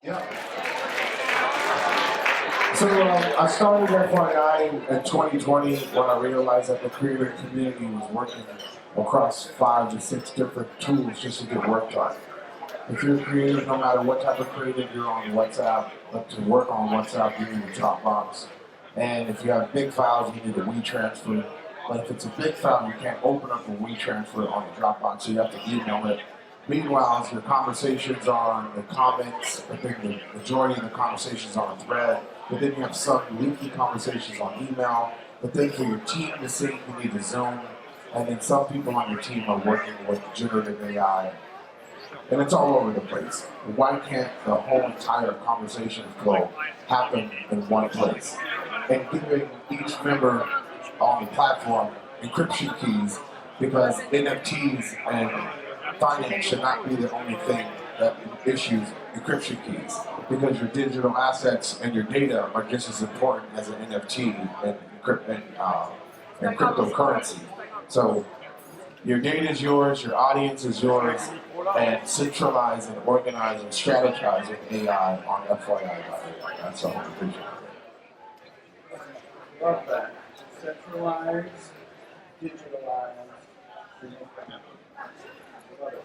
Yeah. So I started FYI in 2020 when I realized that the creator community was working across 5 to 6 different tools just to get work done. If you're a creative, no matter what type of creative, you're on WhatsApp. But to work on WhatsApp, you need a Dropbox. And if you have big files, you need a WeTransfer. But if it's a big file, you can't open up a WeTransfer on the Dropbox, so you have to email it. Meanwhile, your conversations are on the comments. I think the majority of the conversations are on thread. But then you have some leaky conversations on email. But then for your team to sync, you need to Zoom. And then some people on your team are working with generative AI, and it's all over the place. Why can't the whole entire conversation flow happen in one place? And giving each member on the platform encryption keys, because NFTs and finance should not be the only thing that issues encryption keys, because your digital assets and your data are just as important as an NFT and cryptocurrency. So your data is yours, your audience is yours, and centralize and organize and strategize with AI on FYI. That's all. Appreciate it. Love that. Centralize, digitalize, love it.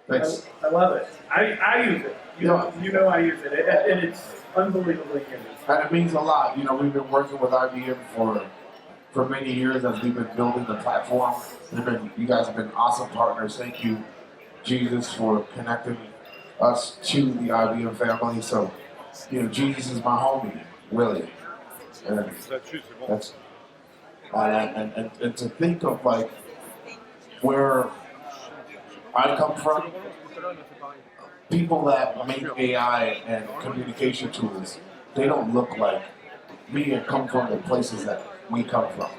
Thanks. I love it. I use it. You know I use it. And it's unbelievably good. And it means a lot. You know, we've been working with IBM for many years as we've been building the platform. You guys have been awesome partners. Thank you, Jesus, for connecting us to the IBM family. So, you know, Jesus is my homie, Willie. And that's and to think of like where I come from, people that make AI and communication tools, they don't look like me and come from the places that we come from.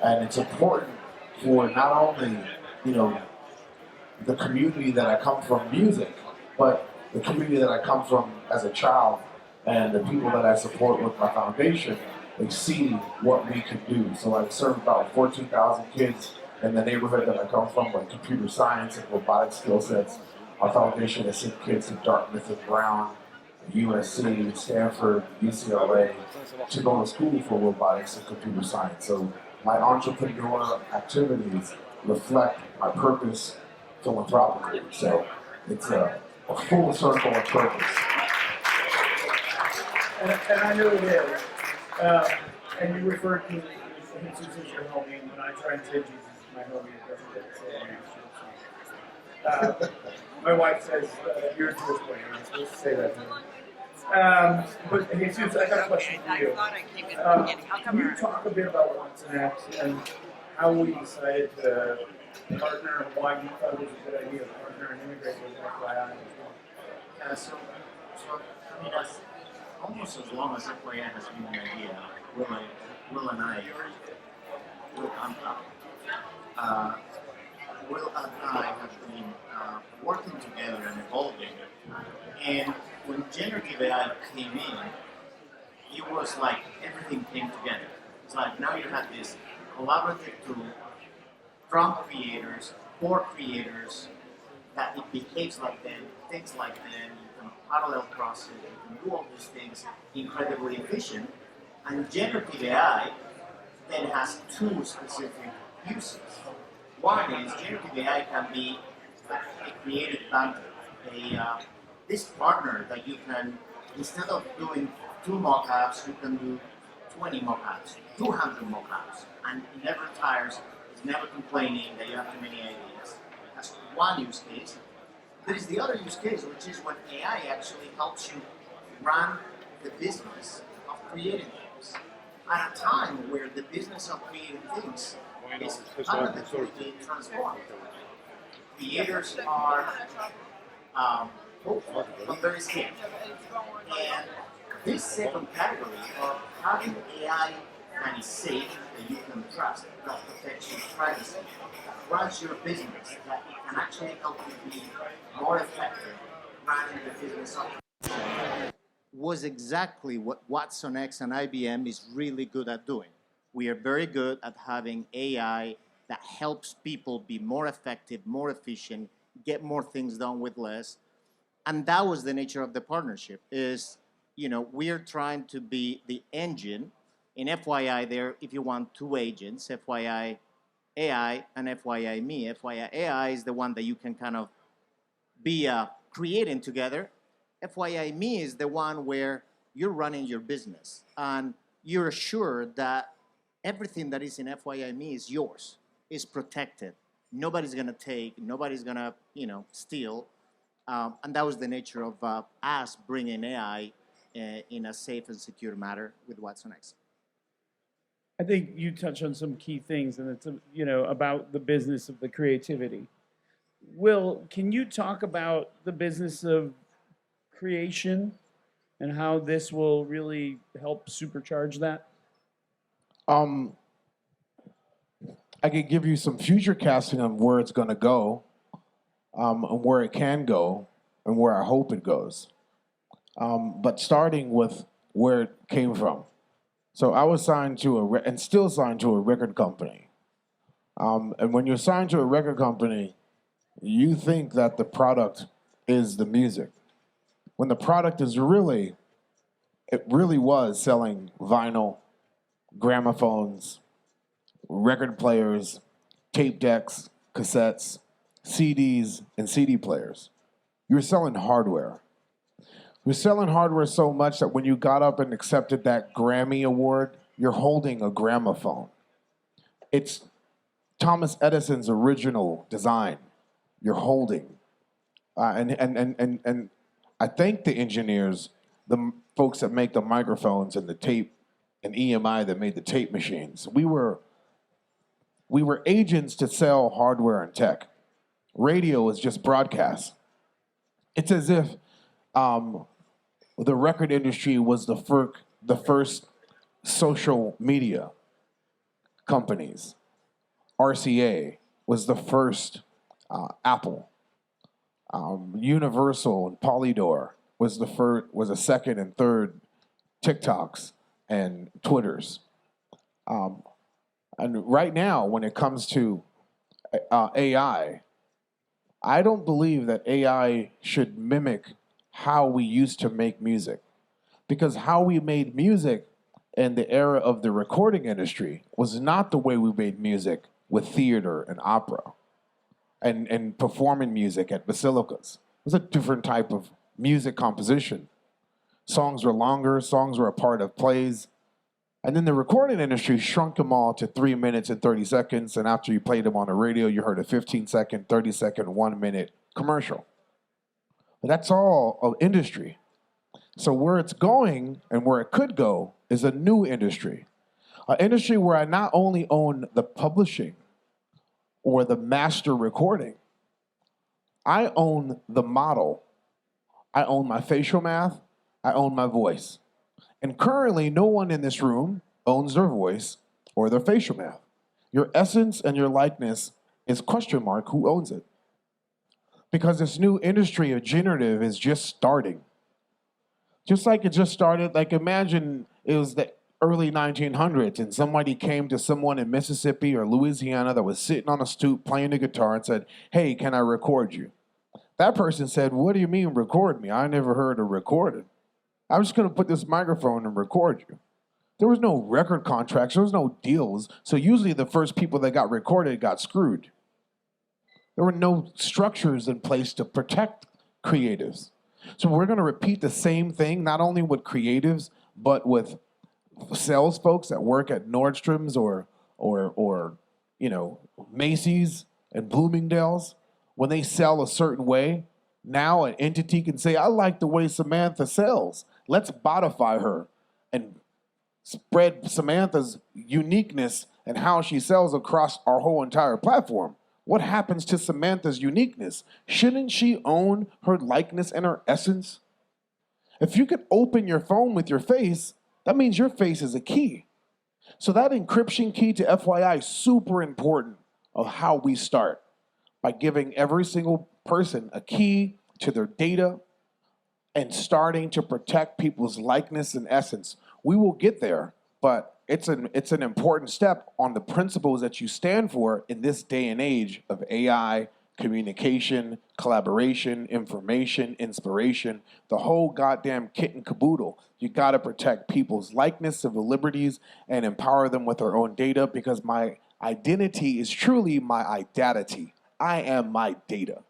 And it's important for not only, you know, the community that I come from, music, but the community that I come from as a child and the people that I support with my foundation, they see what we can do. So I've served about 14,000 kids in the neighborhood that I come from with computer science and robotic skill sets. Our foundation has sent kids to Dartmouth and Brown, USC, Stanford, UCLA to go to school for robotics and computer science. So my entrepreneur activities reflect my purpose philanthropically. So it's a full circle of purpose. And I know it is. And you refer to Jesus as your homie, and when I try and say Jesus is my homie, it doesn't get so my wife says, you're a Jewish boy, you're not supposed to say that to me. But Jesus, I got a question for you. Can you talk a bit about What's Next and how we decided to partner and why you thought it was a good idea to partner and integrate with FYI as well? Yeah, so I mean, almost as long as FYI has been an idea, Will and I, Will and I have been working together and evolving. And when generative AI came in, it was like everything came together. It's like now you have this collaborative tool from creators, for creators, that it behaves like them, thinks like them, you can parallel process, you can do all these things incredibly efficient. And generative AI then has two specific uses. One is generative AI can be a creative banker, this partner that you can, instead of doing 2 mockups, you can do 20 mockups, 200 mockups, and it never tires, it's never complaining that you have too many ideas. That's one use case. There is the other use case, which is when AI actually helps you run the business of creating things at a time where the business of creating things is fundamentally being transformed. Creators are hopeful, but very scared. And this second category of having AI that is safe, that you can trust, that protects your privacy, runs your business, that it can actually help you be more effective running the business of was exactly what Watson X and IBM is really good at doing. We are very good at having AI that helps people be more effective, more efficient, get more things done with less. And that was the nature of the partnership. Is we are trying to be the engine. In FYI, there, if you want, two agents: FYI AI and FYI me. FYI AI is the one that you can kind of be creating together. FYI me is the one where you're running your business and you're assured that everything that is in FYI me is yours, is protected. Nobody's gonna take, nobody's gonna steal, and that was the nature of us bringing AI in a safe and secure manner with Watson X. I think you touch on some key things, and it's about the business of the creativity. Will, can you talk about the business of creation and how this will really help supercharge that? Um, I could give you some future casting on where it's going to go, and where it can go, and where I hope it goes. But starting with where it came from. So I was signed to and still signed to a record company. And when you're signed to a record company, you think that the product is the music. When the product is it really was selling vinyl, gramophones, record players, tape decks, cassettes, CDs, and CD players. You were selling hardware. You're selling hardware so much that when you got up and accepted that Grammy award, you're holding a gramophone. It's Thomas Edison's original design. You're holding. And I thank the engineers, the folks that make the microphones and the tape, and EMI that made the tape machines. We were agents to sell hardware and tech. Radio is just broadcast. It's as if the record industry was the first social media companies. RCA was the first Apple. Universal and Polydor was a second and third TikToks and Twitters. And right now, when it comes to AI, I don't believe that AI should mimic how we used to make music. Because how we made music in the era of the recording industry was not the way we made music with theater and opera and performing music at basilicas. It was a different type of music composition. Songs were longer, songs were a part of plays. And then the recording industry shrunk them all to 3 minutes and 30 seconds. And after you played them on the radio, you heard a 15-second, 30-second, 1 minute commercial. But that's all of industry. So where it's going and where it could go is a new industry. An industry where I not only own the publishing or the master recording, I own the model. I own my facial math. I own my voice. And currently, no one in this room owns their voice or their facial math. Your essence and your likeness is question mark who owns it. Because this new industry of generative is just starting. Just like it just started, like imagine it was the early 1900s and somebody came to someone in Mississippi or Louisiana that was sitting on a stoop playing the guitar and said, "Hey, can I record you?" That person said, "What do you mean record me? I never heard of recording. I'm just going to put this microphone and record you." There was no record contracts. There was no deals. So usually the first people that got recorded got screwed. There were no structures in place to protect creatives. So we're going to repeat the same thing, not only with creatives, but with sales folks that work at Nordstrom's or Macy's and Bloomingdale's. When they sell a certain way, now an entity can say, "I like the way Samantha sells. Let's bodify her and spread Samantha's uniqueness and how she sells across our whole entire platform." What happens to Samantha's uniqueness? Shouldn't she own her likeness and her essence? If you could open your phone with your face, that means your face is a key. So that encryption key to FYI is super important of how we start, by giving every single person a key to their data and starting to protect people's likeness and essence. We will get there, but it's an important step on the principles that you stand for in this day and age of AI, communication, collaboration, information, inspiration, the whole goddamn kit and caboodle. You gotta protect people's likeness, civil liberties, and empower them with their own data because my identity is truly my identity. I am my data.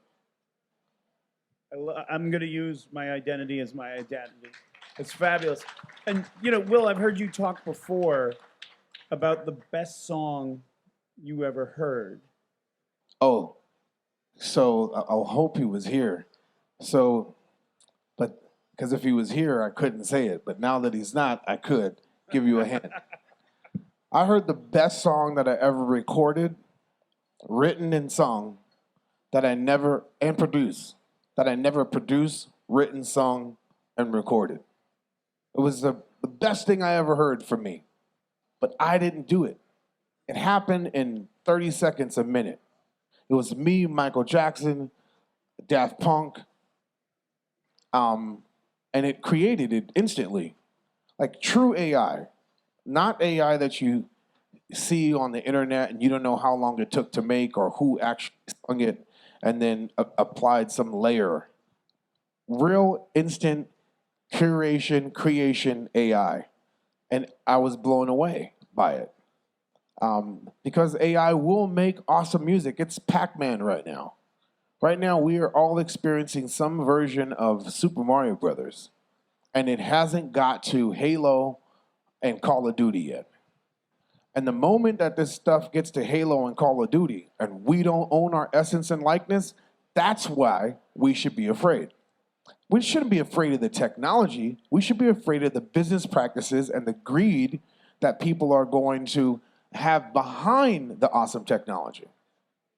I'm going to use my identity as my identity. It's fabulous. And, Will, I've heard you talk before about the best song you ever heard. Oh, so I hope he was here. So, but because if he was here, I couldn't say it. But now that he's not, I could give you a hint. I heard the best song that I ever recorded, written and sung, that I never produced, written, sung, and recorded. It was the best thing I ever heard from me. But I didn't do it. It happened in 30 seconds a minute. It was me, Michael Jackson, Daft Punk, and it created it instantly. Like true AI, not AI that you see on the internet and you don't know how long it took to make or who actually sung it and then applied some layer. Real instant curation, creation AI. And I was blown away by it. Because AI will make awesome music. It's Pac-Man right now. Right now, we are all experiencing some version of Super Mario Brothers. And it hasn't got to Halo and Call of Duty yet. And the moment that this stuff gets to Halo and Call of Duty, and we don't own our essence and likeness, that's why we should be afraid. We shouldn't be afraid of the technology. We should be afraid of the business practices and the greed that people are going to have behind the awesome technology.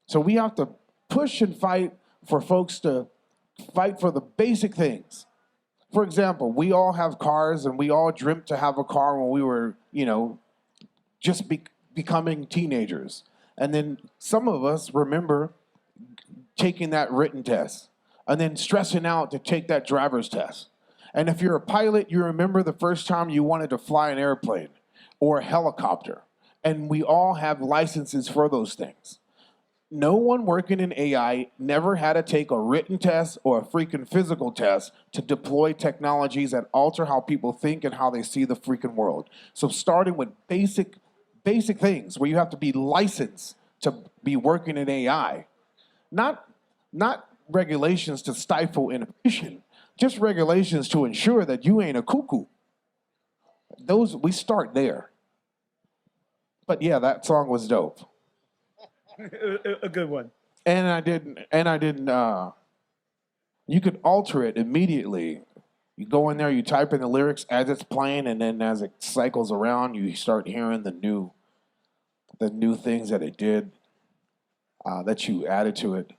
So we have to push and fight for folks to fight for the basic things. For example, we all have cars and we all dreamt to have a car when we were, just becoming teenagers. And then some of us remember taking that written test and then stressing out to take that driver's test. And if you're a pilot, you remember the first time you wanted to fly an airplane or a helicopter. And we all have licenses for those things. No one working in AI never had to take a written test or a freaking physical test to deploy technologies that alter how people think and how they see the freaking world. So starting with basic things where you have to be licensed to be working in AI. Not regulations to stifle innovation, just regulations to ensure that you ain't a cuckoo. We start there. But yeah, that song was dope. A good one. And I didn't, you could alter it immediately. You go in there, you type in the lyrics as it's playing, and then as it cycles around, you start hearing the new things that it did, that you added to it.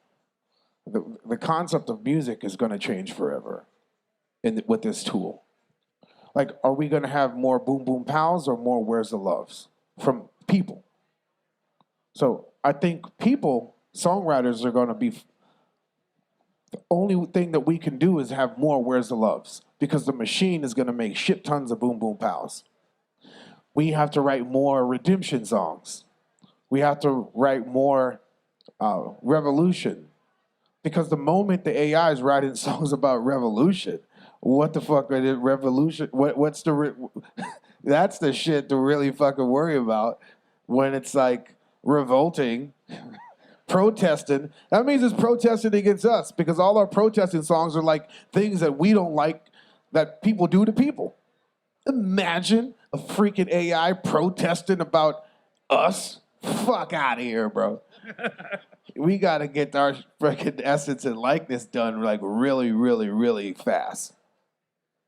The concept of music is going to change forever with this tool. Like, are we going to have more boom boom pows or more where's the loves from people? So I think songwriters are going to be, the only thing that we can do is have more where's the loves because the machine is going to make shit tons of boom boom pows. We have to write more redemption songs. We have to write more revolution. Because the moment the AI is writing songs about revolution, what the fuck are the revolution? What's the that's the shit to really fucking worry about when it's like revolting, protesting. That means it's protesting against us because all our protesting songs are like things that we don't like that people do to people. Imagine a freaking AI protesting about us. Fuck out of here, bro. We got to get our freaking essence and likeness done like really, really, really fast.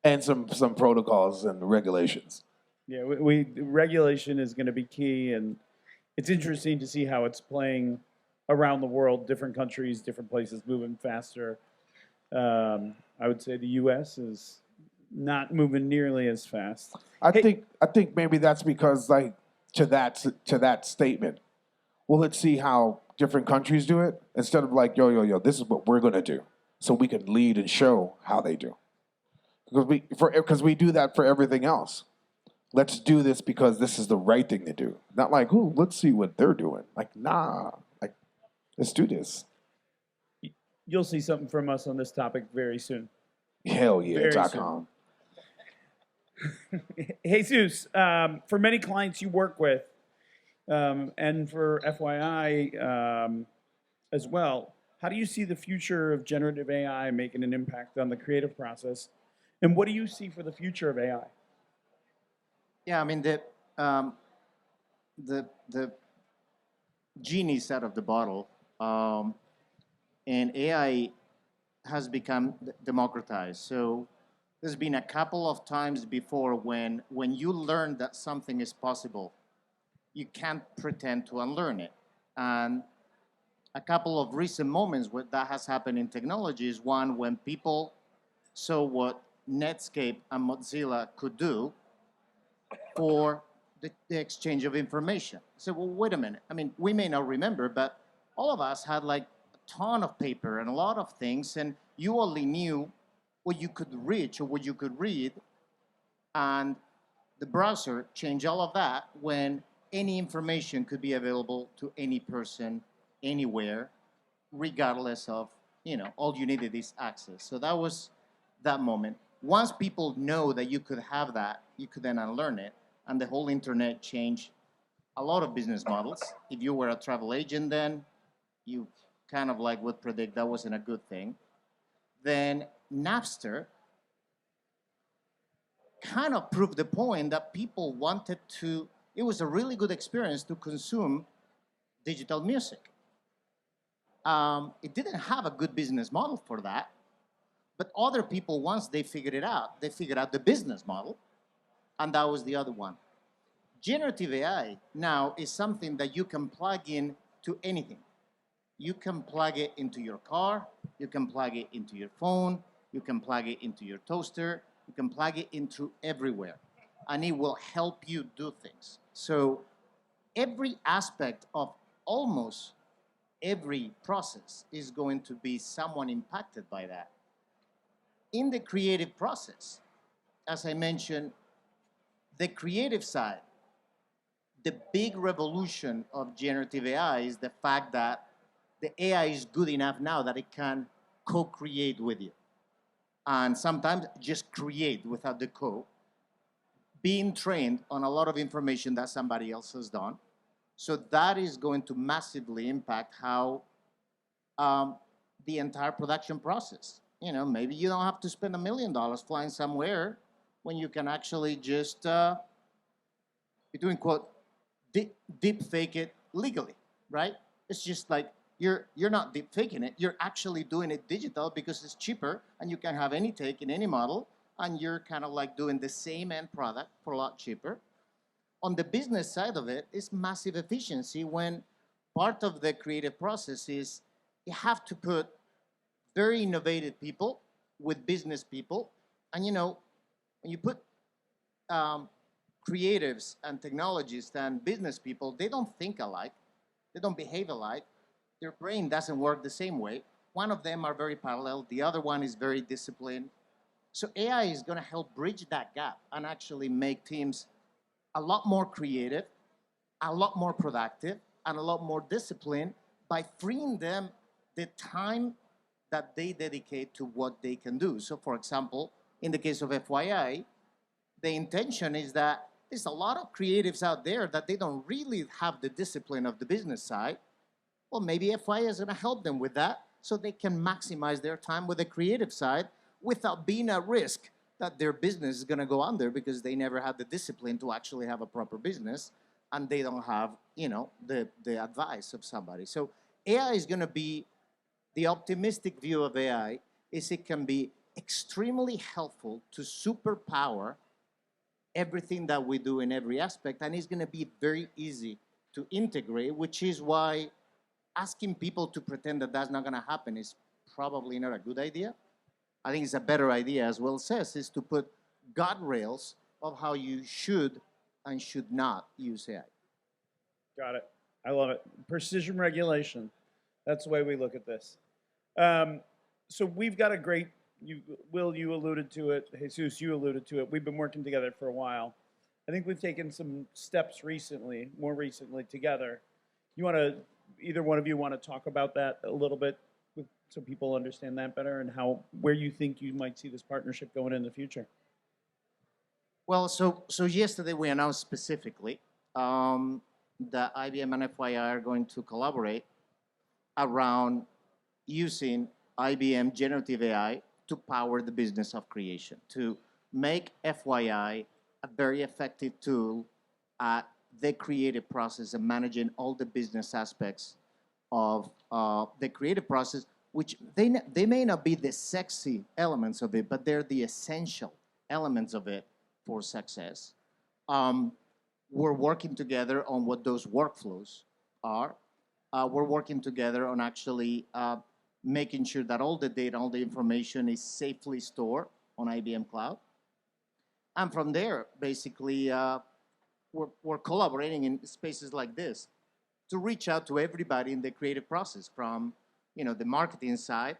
And some protocols and regulations. Yeah, regulation is going to be key, and it's interesting to see how it's playing around the world, different countries, different places moving faster. I would say the U.S. is not moving nearly as fast. I think maybe that's because like to that statement. Well, let's see how different countries do it instead of like, yo, this is what we're going to do. So we can lead and show how they do. Because we do that for everything else. Let's do this because this is the right thing to do. Not like, ooh, let's see what they're doing. Like, nah, like, let's do this. you'll see something from us on this topic very soon. Hell yeah, Very dot soon. com. Jesus, for many clients you work with, and for FYI as well, how do you see the future of generative AI making an impact on the creative process? And what do you see for the future of AI? Yeah, I mean the genie's out of the bottle, and AI has become democratized. So there's been a couple of times before when you learn that something is possible, you can't pretend to unlearn it. And a couple of recent moments where that has happened in technology is one when people saw what Netscape and Mozilla could do for the exchange of information. So, well, wait a minute. I mean, we may not remember, but all of us had like a ton of paper and a lot of things, and you only knew what you could reach or what you could read, and the browser changed all of that when any information could be available to any person, anywhere, regardless of, all you needed is access. So that was that moment. Once people know that you could have that, you could then unlearn it, and the whole internet changed a lot of business models. If you were a travel agent then, you kind of like would predict that wasn't a good thing. Then Napster kind of proved the point that people wanted to, it was a really good experience to consume digital music. It didn't have a good business model for that, but other people, once they figured out the business model, and that was the other one. Generative AI now is something that you can plug in to anything. You can plug it into your car, you can plug it into your phone, you can plug it into your toaster, you can plug it into everywhere, and it will help you do things. So every aspect of almost every process is going to be someone impacted by that. In the creative process, as I mentioned, the creative side, the big revolution of generative AI is the fact that the AI is good enough now that it can co-create with you. And sometimes just create without the code, being trained on a lot of information that somebody else has done. So that is going to massively impact how the entire production process. Maybe you don't have to spend $1 million flying somewhere when you can actually just be doing quote deep fake it legally, right? It's just like you're not deep faking it. You're actually doing it digital because it's cheaper and you can have any take in any model, and you're kind of like doing the same end product for a lot cheaper. On the business side of it, it's massive efficiency when part of the creative process is you have to put very innovative people with business people. And when you put creatives and technologists and business people, they don't think alike, they don't behave alike, their brain doesn't work the same way. One of them are very parallel, the other one is very disciplined. So AI is going to help bridge that gap and actually make teams a lot more creative, a lot more productive, and a lot more disciplined by freeing them the time that they dedicate to what they can do. So for example, in the case of FYI, the intention is that there's a lot of creatives out there that they don't really have the discipline of the business side. Well, maybe FYI is going to help them with that so they can maximize their time with the creative side without being at risk that their business is going to go under because they never had the discipline to actually have a proper business and they don't have, the advice of somebody. So AI is going to be, the optimistic view of AI is it can be extremely helpful to superpower everything that we do in every aspect, and it's going to be very easy to integrate, which is why asking people to pretend that that's not going to happen is probably not a good idea. I think it's a better idea, as Will says, is to put guardrails of how you should and should not use AI. Got it. I love it. Precision regulation. That's the way we look at this. So we've got a great, Will, you alluded to it. Jesus, you alluded to it. We've been working together for a while. I think we've taken some steps more recently together. Either one of you want to talk about that a little bit with so people understand that better and where you think you might see this partnership going in the future. Well, so yesterday we announced specifically that IBM and FYI are going to collaborate around using IBM generative AI to power the business of creation, to make FYI a very effective tool at the creative process and managing all the business aspects of the creative process, which they may not be the sexy elements of it, but they're the essential elements of it for success. We're working together on what those workflows are. We're working together on actually making sure that all the data, all the information is safely stored on IBM Cloud. And from there, basically, we're collaborating in spaces like this to reach out to everybody in the creative process, from the marketing side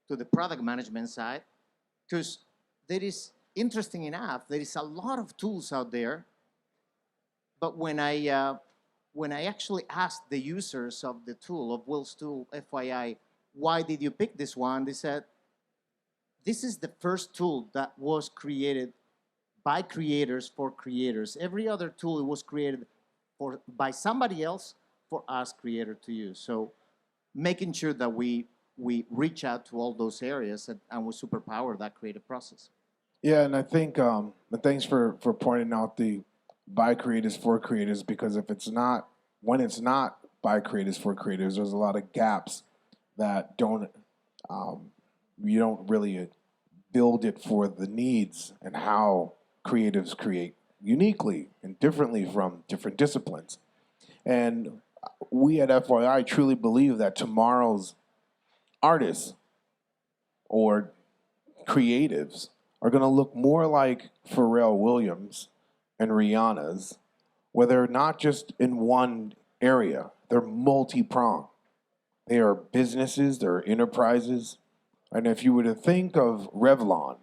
to the product management side, because there is, interesting enough, there is a lot of tools out there. But when I actually asked the users of the tool, of Will's tool, FYI, why did you pick this one? They said, this is the first tool that was created by creators for creators. Every other tool was created by somebody else for us creators to use. So making sure that we reach out to all those areas and we superpower that creative process. Yeah, and I think, and thanks for pointing out the by creators for creators, because when it's not by creators for creators, there's a lot of gaps that you don't really build it for the needs and how creatives create uniquely and differently from different disciplines. And we at FYI truly believe that tomorrow's artists or creatives are going to look more like Pharrell Williams and Rihanna's, where they're not just in one area, they're multi-pronged. They are businesses, they're enterprises. And if you were to think of Revlon,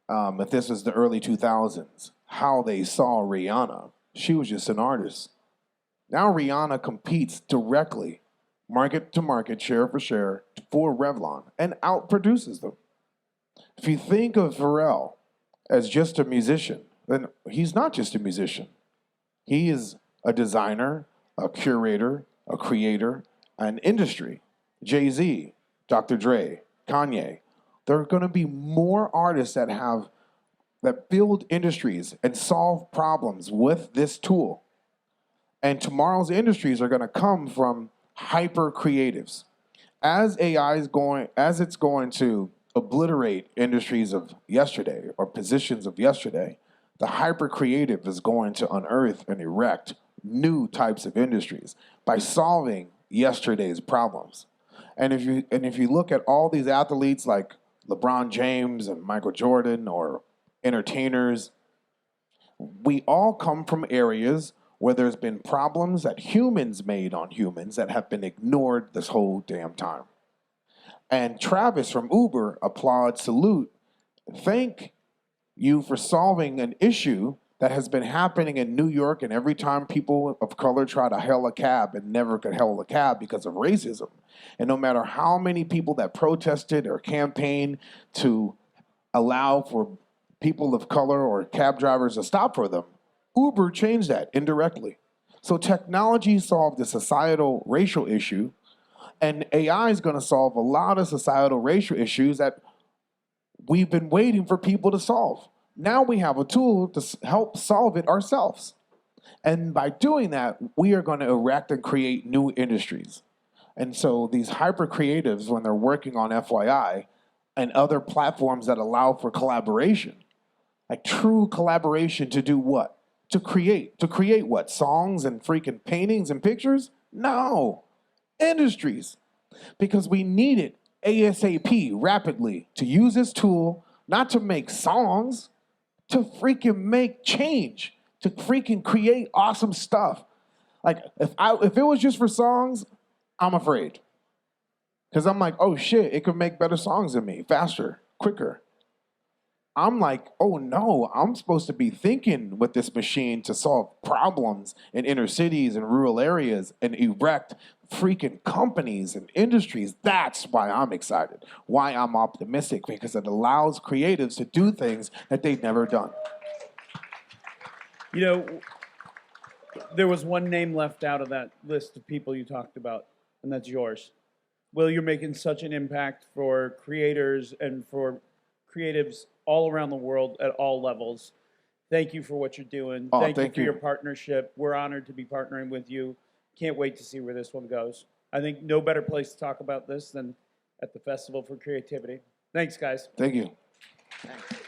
if this was the early 2000s, how they saw Rihanna, she was just an artist. Now Rihanna competes directly, market to market, share for share, for Revlon, and outproduces them. If you think of Pharrell as just a musician, then he's not just a musician. He is a designer, a curator, a creator, an industry. Jay-Z, Dr. Dre, Kanye. There are going to be more artists that build industries and solve problems with this tool. And tomorrow's industries are going to come from hyper creatives. As it's going to obliterate industries of yesterday or positions of yesterday, the hyper creative is going to unearth and erect new types of industries by solving yesterday's problems. And if you look at all these athletes like LeBron James and Michael Jordan, or entertainers, we all come from areas where there's been problems that humans made on humans that have been ignored this whole damn time. And Travis from Uber, applaud, salute, thank you for solving an issue that has been happening in New York, and every time people of color try to hail a cab and never could hail a cab because of racism. And no matter how many people that protested or campaigned to allow for people of color or cab drivers to stop for them, Uber changed that indirectly. So technology solved the societal racial issue, and AI is going to solve a lot of societal racial issues that we've been waiting for people to solve. Now we have a tool to help solve it ourselves. And by doing that, we are going to erect and create new industries. And so these hyper creatives, when they're working on FYI and other platforms that allow for collaboration, like true collaboration to do what? To create. To create what? Songs and freaking paintings and pictures? No. Industries. Because we need it ASAP, rapidly, to use this tool, not to make songs, to freaking make change, to freaking create awesome stuff. Like, if it was just for songs, I'm afraid. Because I'm like, oh shit, it could make better songs than me, faster, quicker. I'm like, oh no, I'm supposed to be thinking with this machine to solve problems in inner cities and rural areas and erect freaking companies and industries. That's why I'm excited, why I'm optimistic, because it allows creatives to do things that they've never done. You know, there was one name left out of that list of people you talked about, and that's yours. Will, you're making such an impact for creators and for creatives all around the world at all levels. Thank you for what you're doing. Oh, thank you thank for you. your partnership. We're honored to be partnering with you. Can't wait to see where this one goes. I think no better place to talk about this than at the Festival for Creativity. Thanks, guys. Thank you. Thanks.